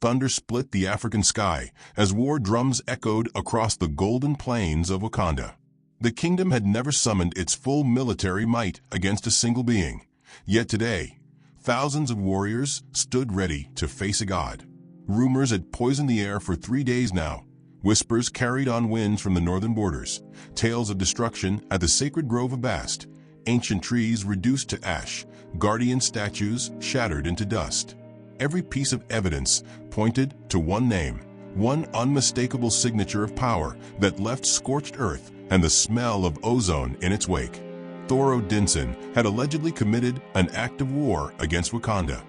thunder split the African sky as war drums echoed across the golden plains of Wakanda. The kingdom had never summoned its full military might against a single being. Yet today, thousands of warriors stood ready to face a god. Rumors had poisoned the air for 3 days now. Whispers carried on winds from the northern borders. Tales of destruction at the sacred grove of Bast. Ancient trees reduced to ash. Guardian statues shattered into dust. Every piece of evidence pointed to one name, one unmistakable signature of power that left scorched earth and the smell of ozone in its wake. Thor Odinson had allegedly committed an act of war against Wakanda,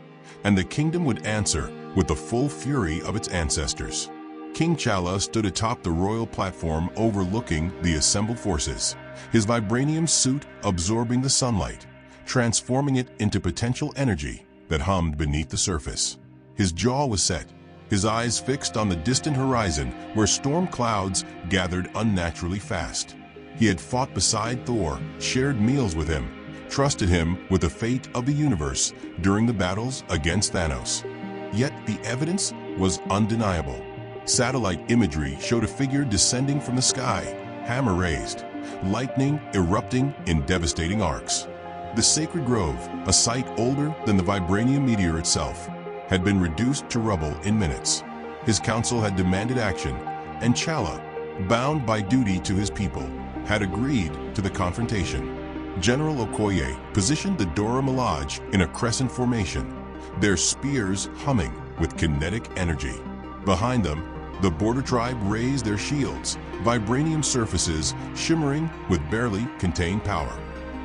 and the kingdom would answer with the full fury of its ancestors. King T'Challa stood atop the royal platform overlooking the assembled forces, his vibranium suit absorbing the sunlight, transforming it into potential energy that hummed beneath the surface. His jaw was set, his eyes fixed on the distant horizon where storm clouds gathered unnaturally fast. He had fought beside Thor, shared meals with him, trusted him with the fate of the universe during the battles against Thanos. Yet the evidence was undeniable. Satellite imagery showed a figure descending from the sky, hammer raised, lightning erupting in devastating arcs. The sacred grove, a site older than the vibranium meteor itself, had been reduced to rubble in minutes. His council had demanded action, and T'Challa, bound by duty to his people, had agreed to the confrontation. General Okoye positioned the Dora Milaje in a crescent formation, their spears humming with kinetic energy. Behind them, the border tribe raised their shields, vibranium surfaces shimmering with barely contained power.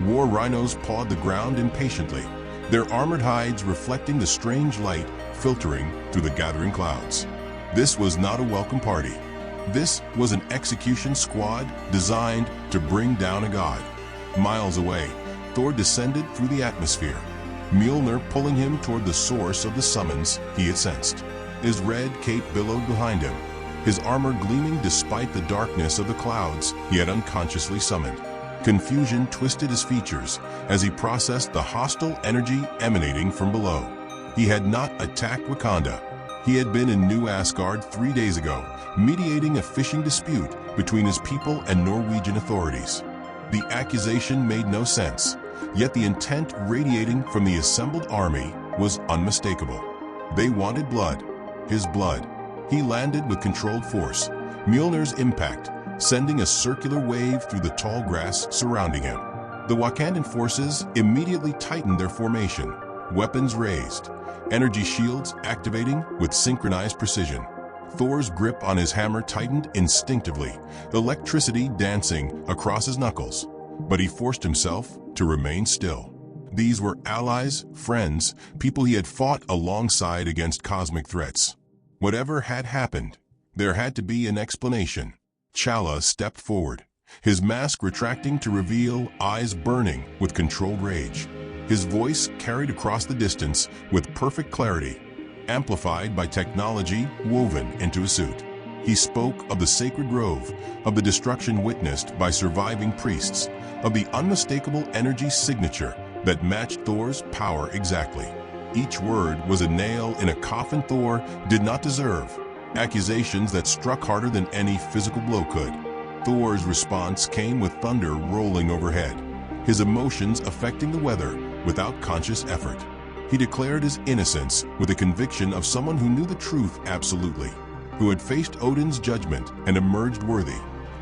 War rhinos pawed the ground impatiently, their armored hides reflecting the strange light filtering through the gathering clouds. This was not a welcome party. This was an execution squad designed to bring down a god. Miles away, Thor descended through the atmosphere, Mjolnir pulling him toward the source of the summons he had sensed. His red cape billowed behind him, his armor gleaming despite the darkness of the clouds he had unconsciously summoned. Confusion twisted his features as he processed the hostile energy emanating from below. He had not attacked Wakanda. He had been in New Asgard 3 days ago, mediating a fishing dispute between his people and Norwegian authorities. The accusation made no sense, yet the intent radiating from the assembled army was unmistakable. They wanted blood, his blood. He landed with controlled force, Mjolnir's impact sending a circular wave through the tall grass surrounding him. The Wakandan forces immediately tightened their formation, weapons raised, energy shields activating with synchronized precision. Thor's grip on his hammer tightened instinctively, electricity dancing across his knuckles, but he forced himself to remain still. These were allies, friends, people he had fought alongside against cosmic threats. Whatever had happened, there had to be an explanation. T'Challa stepped forward, his mask retracting to reveal eyes burning with controlled rage. His voice carried across the distance with perfect clarity, amplified by technology woven into his suit. He spoke of the sacred grove, of the destruction witnessed by surviving priests, of the unmistakable energy signature that matched Thor's power exactly. Each word was a nail in a coffin Thor did not deserve, accusations that struck harder than any physical blow could. Thor's response came with thunder rolling overhead, his emotions affecting the weather without conscious effort. He declared his innocence with the conviction of someone who knew the truth absolutely, who had faced Odin's judgment and emerged worthy,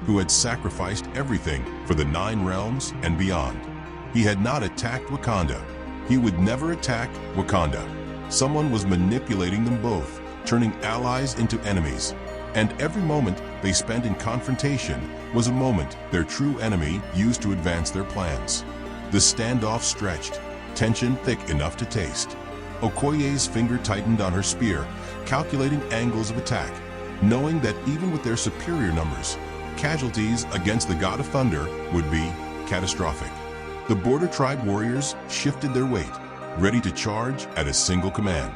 who had sacrificed everything for the 9 realms and beyond. He had not attacked Wakanda. He would never attack Wakanda. Someone was manipulating them both, turning allies into enemies. And every moment they spent in confrontation was a moment their true enemy used to advance their plans. The standoff stretched, tension thick enough to taste. Okoye's finger tightened on her spear, calculating angles of attack, knowing that even with their superior numbers, casualties against the God of Thunder would be catastrophic. The border tribe warriors shifted their weight, ready to charge at a single command.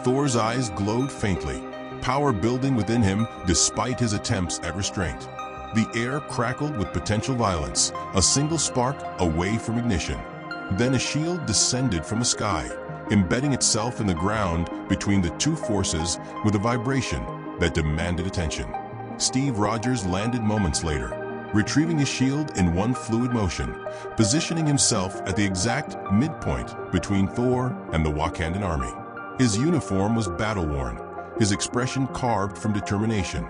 Thor's eyes glowed faintly, power building within him despite his attempts at restraint. The air crackled with potential violence, a single spark away from ignition. Then a shield descended from the sky, embedding itself in the ground between the two forces with a vibration that demanded attention. Steve Rogers landed moments later, retrieving his shield in one fluid motion, positioning himself at the exact midpoint between Thor and the Wakandan army. His uniform was battle-worn, his expression carved from determination,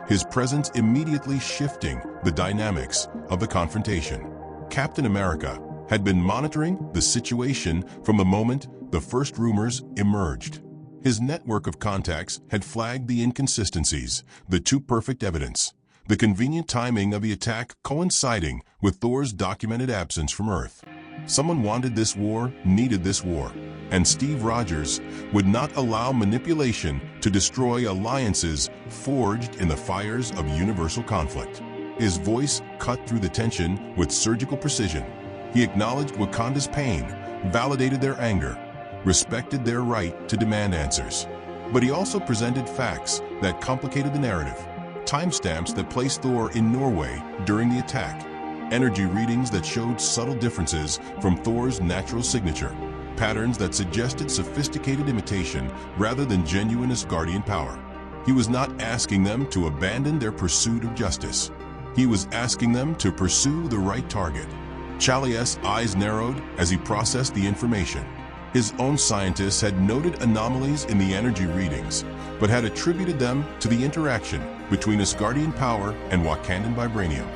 his presence immediately shifting the dynamics of the confrontation. Captain America had been monitoring the situation from the moment the first rumors emerged. His network of contacts had flagged the inconsistencies, the too perfect evidence, the convenient timing of the attack coinciding with Thor's documented absence from Earth. Someone wanted this war, needed this war, and Steve Rogers would not allow manipulation to destroy alliances forged in the fires of universal conflict. His voice cut through the tension with surgical precision. He acknowledged Wakanda's pain, validated their anger, respected their right to demand answers. But he also presented facts that complicated the narrative. Timestamps that placed Thor in Norway during the attack. Energy readings that showed subtle differences from Thor's natural signature. Patterns that suggested sophisticated imitation rather than genuine Asgardian power. He was not asking them to abandon their pursuit of justice. He was asking them to pursue the right target. Chalias' eyes narrowed as he processed the information. His own scientists had noted anomalies in the energy readings, but had attributed them to the interaction between Asgardian power and Wakandan vibranium.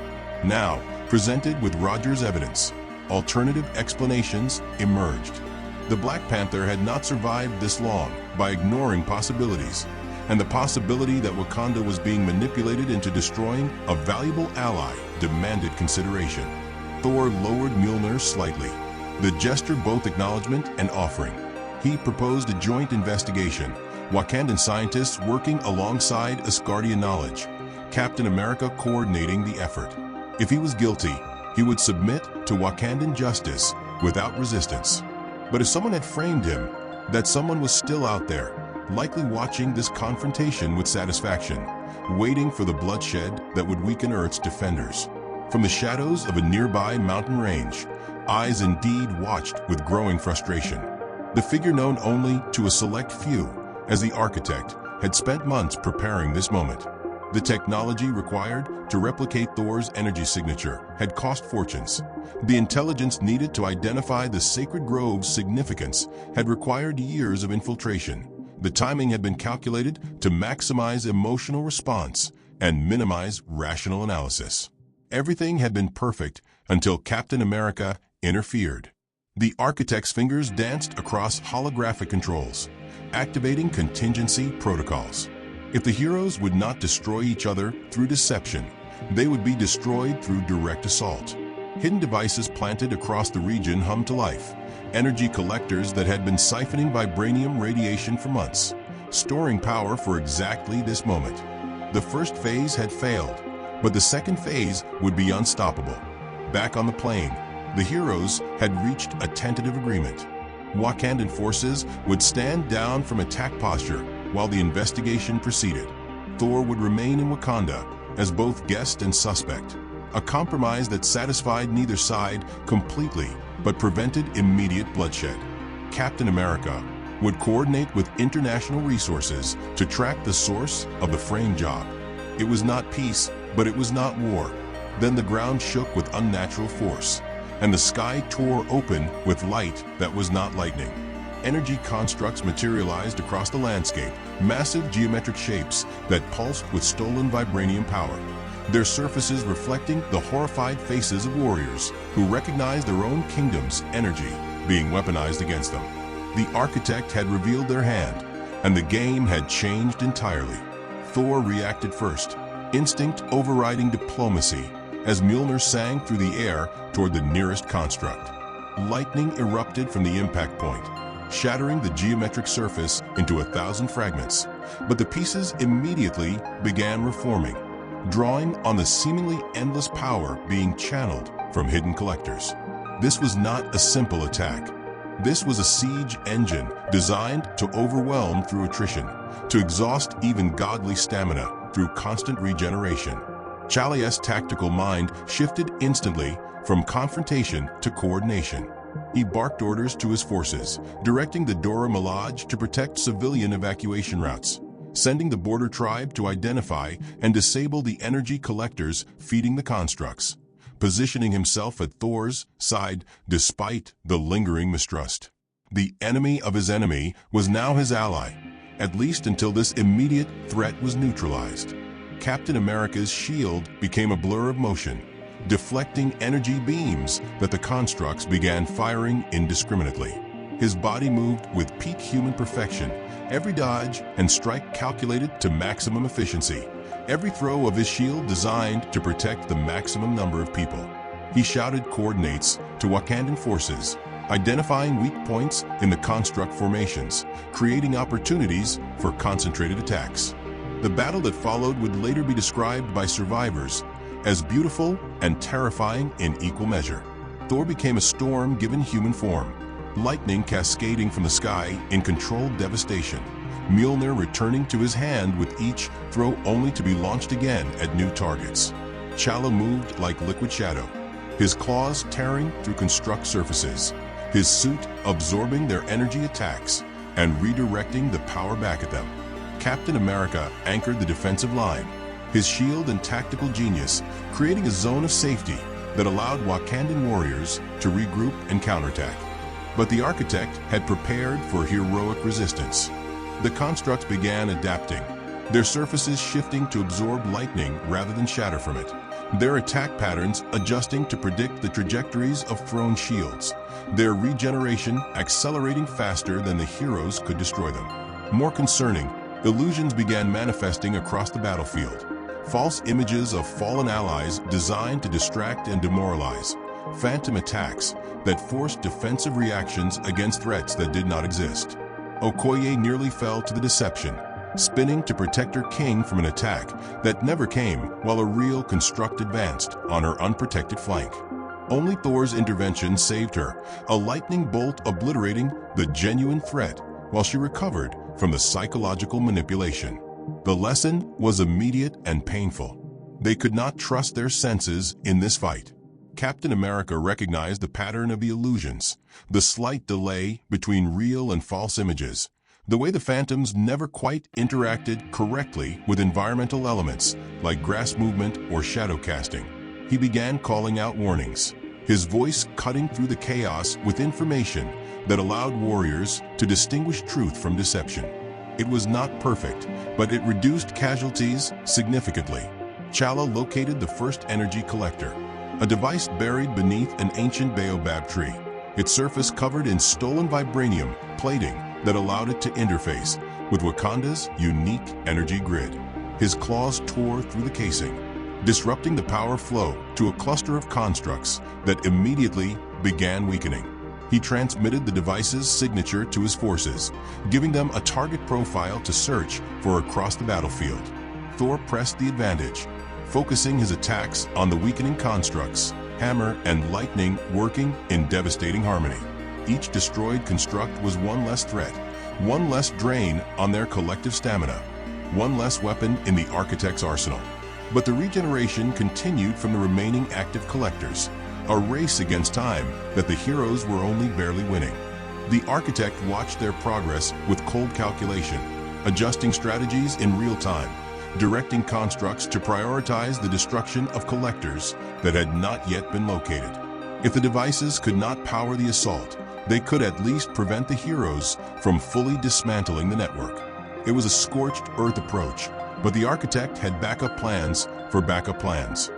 Now, presented with Rogers' evidence, alternative explanations emerged. The Black Panther had not survived this long by ignoring possibilities, and the possibility that Wakanda was being manipulated into destroying a valuable ally demanded consideration. Thor lowered Mjolnir slightly, the gesture both acknowledgement and offering. He proposed a joint investigation, Wakandan scientists working alongside Asgardian knowledge, Captain America coordinating the effort. If he was guilty, he would submit to Wakandan justice without resistance. But if someone had framed him, that someone was still out there, likely watching this confrontation with satisfaction, waiting for the bloodshed that would weaken Earth's defenders. From the shadows of a nearby mountain range, eyes indeed watched with growing frustration. The figure known only to a select few, as the architect, had spent months preparing this moment. The technology required to replicate Thor's energy signature had cost fortunes. The intelligence needed to identify the sacred grove's significance had required years of infiltration. The timing had been calculated to maximize emotional response and minimize rational analysis. Everything had been perfect until Captain America interfered. The architect's fingers danced across holographic controls, activating contingency protocols. If the heroes would not destroy each other through deception, they would be destroyed through direct assault. Hidden devices planted across the region hummed to life, energy collectors that had been siphoning vibranium radiation for months, storing power for exactly this moment. The first phase had failed, but the second phase would be unstoppable. Back on the plane, the heroes had reached a tentative agreement. Wakandan forces would stand down from attack posture while the investigation proceeded. Thor would remain in Wakanda as both guest and suspect, a compromise that satisfied neither side completely but prevented immediate bloodshed. Captain America would coordinate with international resources to track the source of the frame job. It was not peace, but it was not war. Then the ground shook with unnatural force, and the sky tore open with light that was not lightning. Energy constructs materialized across the landscape, massive geometric shapes that pulsed with stolen vibranium power, their surfaces reflecting the horrified faces of warriors who recognized their own kingdom's energy being weaponized against them. The architect had revealed their hand, and the game had changed entirely. Thor reacted first, instinct overriding diplomacy, as Mjolnir sang through the air toward the nearest construct. Lightning erupted from the impact point, shattering the geometric surface into 1,000 fragments. But the pieces immediately began reforming, drawing on the seemingly endless power being channeled from hidden collectors. This was not a simple attack. This was a siege engine designed to overwhelm through attrition, to exhaust even godly stamina through constant regeneration. Chalias' tactical mind shifted instantly from confrontation to coordination. He barked orders to his forces, directing the Dora Milaje to protect civilian evacuation routes, sending the border tribe to identify and disable the energy collectors feeding the constructs, positioning himself at Thor's side despite the lingering mistrust. The enemy of his enemy was now his ally, at least until this immediate threat was neutralized. Captain America's shield became a blur of motion, deflecting energy beams that the constructs began firing indiscriminately. His body moved with peak human perfection, every dodge and strike calculated to maximum efficiency, every throw of his shield designed to protect the maximum number of people. He shouted coordinates to Wakandan forces, identifying weak points in the construct formations, creating opportunities for concentrated attacks. The battle that followed would later be described by survivors as beautiful and terrifying in equal measure. Thor became a storm given human form, lightning cascading from the sky in controlled devastation, Mjolnir returning to his hand with each throw only to be launched again at new targets. T'Challa moved like liquid shadow, his claws tearing through construct surfaces, his suit absorbing their energy attacks and redirecting the power back at them. Captain America anchored the defensive line, his shield and tactical genius creating a zone of safety that allowed Wakandan warriors to regroup and counterattack. But the architect had prepared for heroic resistance. The constructs began adapting, their surfaces shifting to absorb lightning rather than shatter from it, their attack patterns adjusting to predict the trajectories of thrown shields, their regeneration accelerating faster than the heroes could destroy them. More concerning, illusions began manifesting across the battlefield, false images of fallen allies designed to distract and demoralize, phantom attacks that forced defensive reactions against threats that did not exist. Okoye nearly fell to the deception, spinning to protect her king from an attack that never came while a real construct advanced on her unprotected flank. Only Thor's intervention saved her, a lightning bolt obliterating the genuine threat while she recovered from the psychological manipulation. The lesson was immediate and painful. They could not trust their senses in this fight. Captain America recognized the pattern of the illusions, the slight delay between real and false images, the way the phantoms never quite interacted correctly with environmental elements like grass movement or shadow casting. He began calling out warnings, his voice cutting through the chaos with information that allowed warriors to distinguish truth from deception. It was not perfect, but it reduced casualties significantly. T'Challa located the first energy collector, a device buried beneath an ancient baobab tree, its surface covered in stolen vibranium plating that allowed it to interface with Wakanda's unique energy grid. His claws tore through the casing, disrupting the power flow to a cluster of constructs that immediately began weakening. He transmitted the device's signature to his forces, giving them a target profile to search for across the battlefield. Thor pressed the advantage, focusing his attacks on the weakening constructs, hammer and lightning working in devastating harmony. Each destroyed construct was one less threat, one less drain on their collective stamina, one less weapon in the architect's arsenal. But the regeneration continued from the remaining active collectors, a race against time that the heroes were only barely winning. The architect watched their progress with cold calculation, adjusting strategies in real time, directing constructs to prioritize the destruction of collectors that had not yet been located. If the devices could not power the assault, they could at least prevent the heroes from fully dismantling the network. It was a scorched earth approach, but the architect had backup plans for backup plans.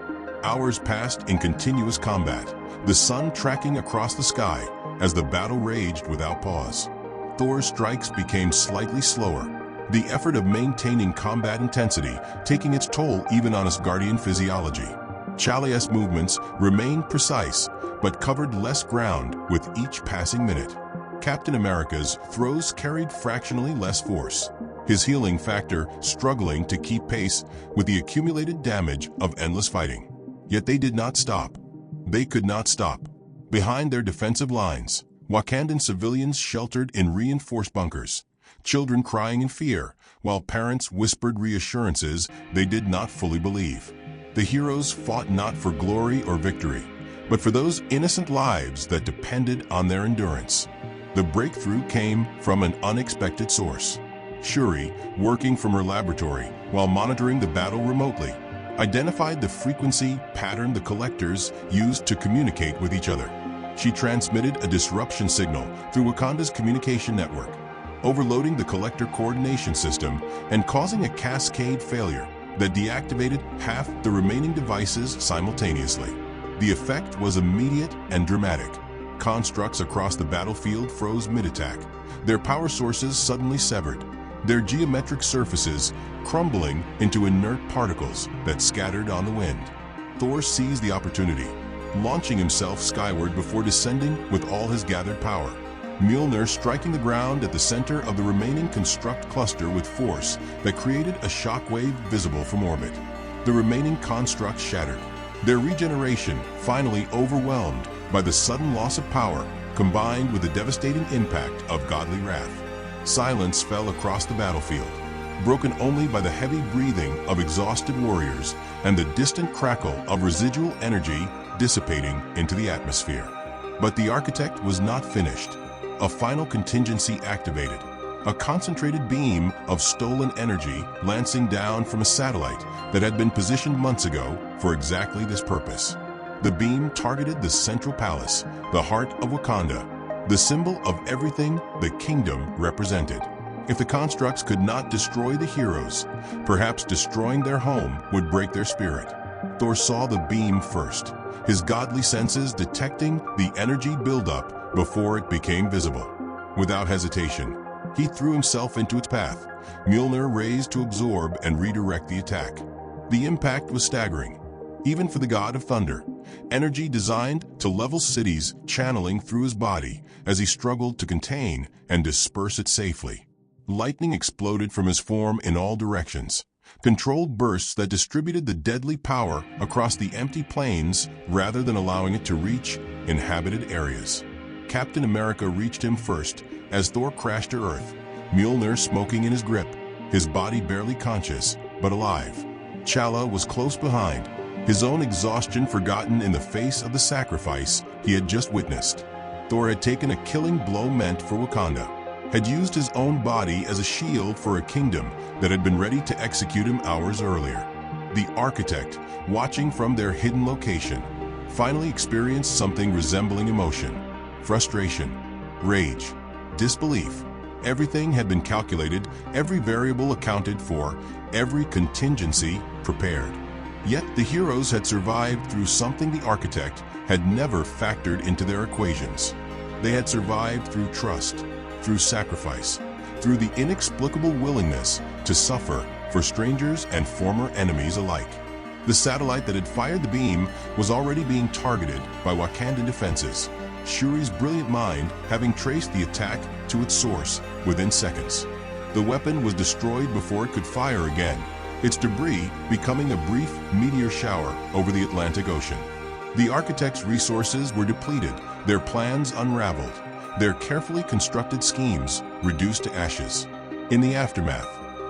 Hours passed in continuous combat, the sun tracking across the sky as the battle raged without pause. Thor's strikes became slightly slower, the effort of maintaining combat intensity taking its toll even on Asgardian physiology. T'Challa's movements remained precise, but covered less ground with each passing minute. Captain America's throws carried fractionally less force, his healing factor struggling to keep pace with the accumulated damage of endless fighting. Yet they did not stop. They could not stop. Behind their defensive lines, Wakandan civilians sheltered in reinforced bunkers, children crying in fear, while parents whispered reassurances they did not fully believe. The heroes fought not for glory or victory, but for those innocent lives that depended on their endurance. The breakthrough came from an unexpected source. Shuri, working from her laboratory while monitoring the battle remotely, identified the frequency pattern the collectors used to communicate with each other. She transmitted a disruption signal through Wakanda's communication network, overloading the collector coordination system and causing a cascade failure that deactivated half the remaining devices simultaneously. The effect was immediate and dramatic. Constructs across the battlefield froze mid-attack, their power sources suddenly severed, their geometric surfaces crumbling into inert particles that scattered on the wind. Thor seized the opportunity, launching himself skyward before descending with all his gathered power. Mjolnir striking the ground at the center of the remaining construct cluster with force that created a shockwave visible from orbit. The remaining constructs shattered, their regeneration finally overwhelmed by the sudden loss of power combined with the devastating impact of godly wrath. Silence fell across the battlefield, broken only by the heavy breathing of exhausted warriors and the distant crackle of residual energy dissipating into the atmosphere. But the architect was not finished. A final contingency activated, a concentrated beam of stolen energy lancing down from a satellite that had been positioned months ago for exactly this purpose. The beam targeted the central palace, the heart of Wakanda, the symbol of everything the kingdom represented. If the constructs could not destroy the heroes, perhaps destroying their home would break their spirit. Thor saw the beam first, his godly senses detecting the energy buildup before it became visible. Without hesitation, he threw himself into its path, Mjolnir raised to absorb and redirect the attack. The impact was staggering, even for the god of thunder, energy designed to level cities channeling through his body as he struggled to contain and disperse it safely. Lightning exploded from his form in all directions, controlled bursts that distributed the deadly power across the empty plains rather than allowing it to reach inhabited areas. Captain America reached him first as Thor crashed to Earth, Mjolnir smoking in his grip, his body barely conscious but alive. T'Challa was close behind, his own exhaustion forgotten in the face of the sacrifice he had just witnessed. Thor had taken a killing blow meant for Wakanda, had used his own body as a shield for a kingdom that had been ready to execute him hours earlier. The architect, watching from their hidden location, finally experienced something resembling emotion. Frustration, rage, disbelief. Everything had been calculated, every variable accounted for, every contingency prepared. Yet the heroes had survived through something the architect had never factored into their equations. They had survived through trust, through sacrifice, through the inexplicable willingness to suffer for strangers and former enemies alike. The satellite that had fired the beam was already being targeted by Wakandan defenses, Shuri's brilliant mind having traced the attack to its source within seconds. The weapon was destroyed before it could fire again, its debris becoming a brief meteor shower over the Atlantic Ocean. The architect's resources were depleted, their plans unraveled, their carefully constructed schemes reduced to ashes. In the aftermath,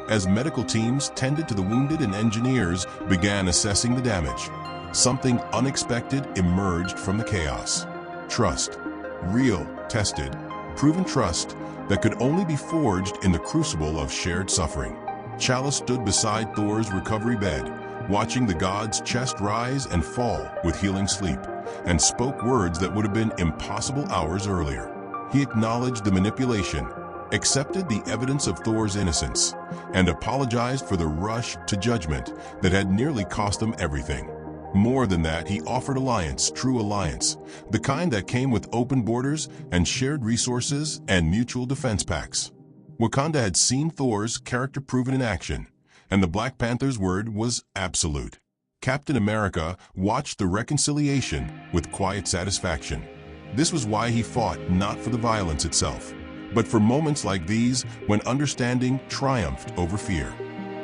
as medical teams tended to the wounded and engineers began assessing the damage, something unexpected emerged from the chaos. Trust. Real, tested, proven trust that could only be forged in the crucible of shared suffering. T'Challa stood beside Thor's recovery bed, watching the god's chest rise and fall with healing sleep, and spoke words that would have been impossible hours earlier. He acknowledged the manipulation, accepted the evidence of Thor's innocence, and apologized for the rush to judgment that had nearly cost them everything. More than that, he offered alliance, true alliance, the kind that came with open borders and shared resources and mutual defense pacts. Wakanda had seen Thor's character proven in action, and the Black Panther's word was absolute. Captain America watched the reconciliation with quiet satisfaction. This was why he fought not for the violence itself, but for moments like these when understanding triumphed over fear.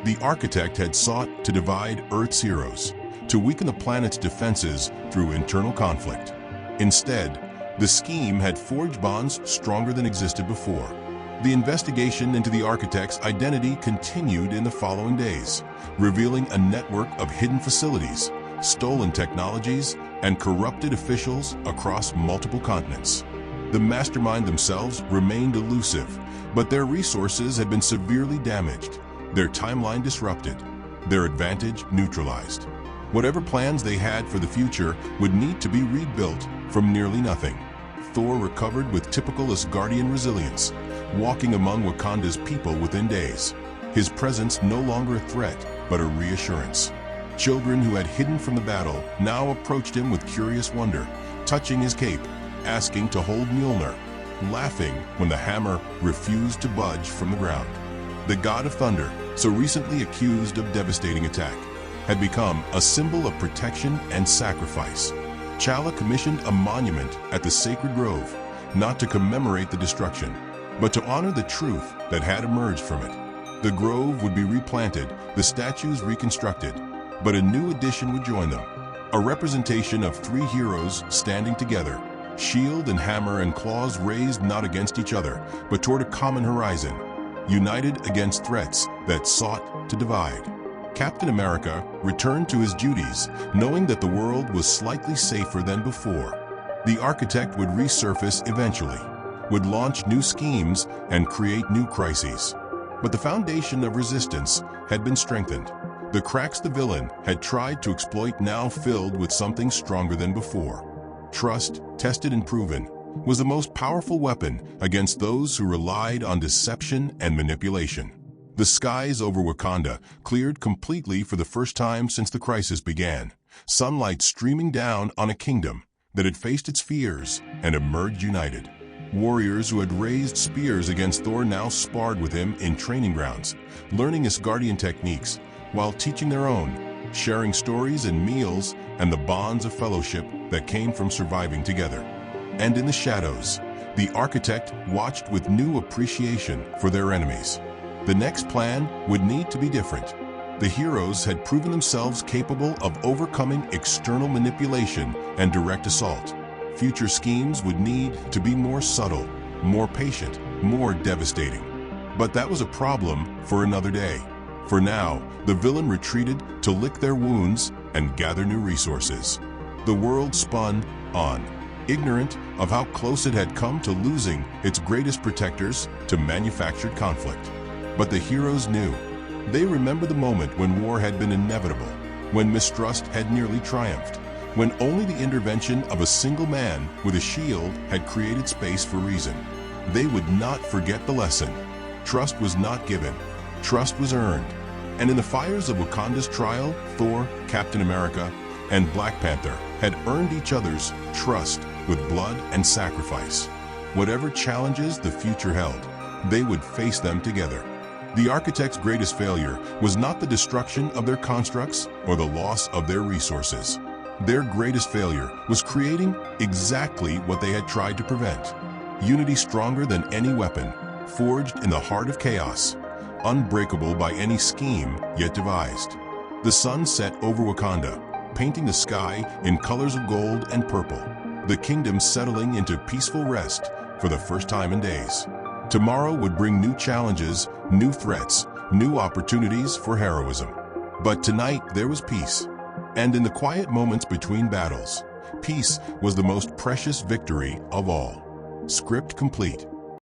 The architect had sought to divide Earth's heroes, to weaken the planet's defenses through internal conflict. Instead, the scheme had forged bonds stronger than existed before. The investigation into the architect's identity continued in the following days, revealing a network of hidden facilities, stolen technologies, and corrupted officials across multiple continents. The mastermind themselves remained elusive, but their resources had been severely damaged, their timeline disrupted, their advantage neutralized. Whatever plans they had for the future would need to be rebuilt from nearly nothing. Thor recovered with typical Asgardian resilience, walking among Wakanda's people within days. His presence no longer a threat, but a reassurance. Children who had hidden from the battle now approached him with curious wonder, touching his cape, asking to hold Mjolnir, laughing when the hammer refused to budge from the ground. The god of thunder, so recently accused of devastating attack, had become a symbol of protection and sacrifice. Chala commissioned a monument at the sacred grove, not to commemorate the destruction, but to honor the truth that had emerged from it. The grove would be replanted, the statues reconstructed, but a new addition would join them. A representation of three heroes standing together, shield and hammer and claws raised not against each other, but toward a common horizon, united against threats that sought to divide. Captain America returned to his duties, knowing that the world was slightly safer than before. The architect would resurface eventually, would launch new schemes and create new crises. But the foundation of resistance had been strengthened. The cracks the villain had tried to exploit now filled with something stronger than before. Trust, tested and proven, was the most powerful weapon against those who relied on deception and manipulation. The skies over Wakanda cleared completely for the first time since the crisis began, sunlight streaming down on a kingdom that had faced its fears and emerged united. Warriors who had raised spears against Thor now sparred with him in training grounds, learning Asgardian techniques while teaching their own, sharing stories and meals and the bonds of fellowship that came from surviving together. And in the shadows, the architect watched with new appreciation for their enemies. The next plan would need to be different. The heroes had proven themselves capable of overcoming external manipulation and direct assault. Future schemes would need to be more subtle, more patient, more devastating. But that was a problem for another day. For now, the villain retreated to lick their wounds and gather new resources. The world spun on, ignorant of how close it had come to losing its greatest protectors to manufactured conflict. But the heroes knew. They remembered the moment when war had been inevitable, when mistrust had nearly triumphed, when only the intervention of a single man with a shield had created space for reason. They would not forget the lesson. Trust was not given. Trust was earned. And in the fires of Wakanda's trial, Thor, Captain America, and Black Panther had earned each other's trust with blood and sacrifice. Whatever challenges the future held, they would face them together. The architect's greatest failure was not the destruction of their constructs or the loss of their resources. Their greatest failure was creating exactly what they had tried to prevent. Unity stronger than any weapon, forged in the heart of chaos, unbreakable by any scheme yet devised. The sun set over Wakanda, painting the sky in colors of gold and purple, the kingdom settling into peaceful rest for the first time in days. Tomorrow would bring new challenges, new threats, new opportunities for heroism. But tonight there was peace. And in the quiet moments between battles, peace was the most precious victory of all. Script complete.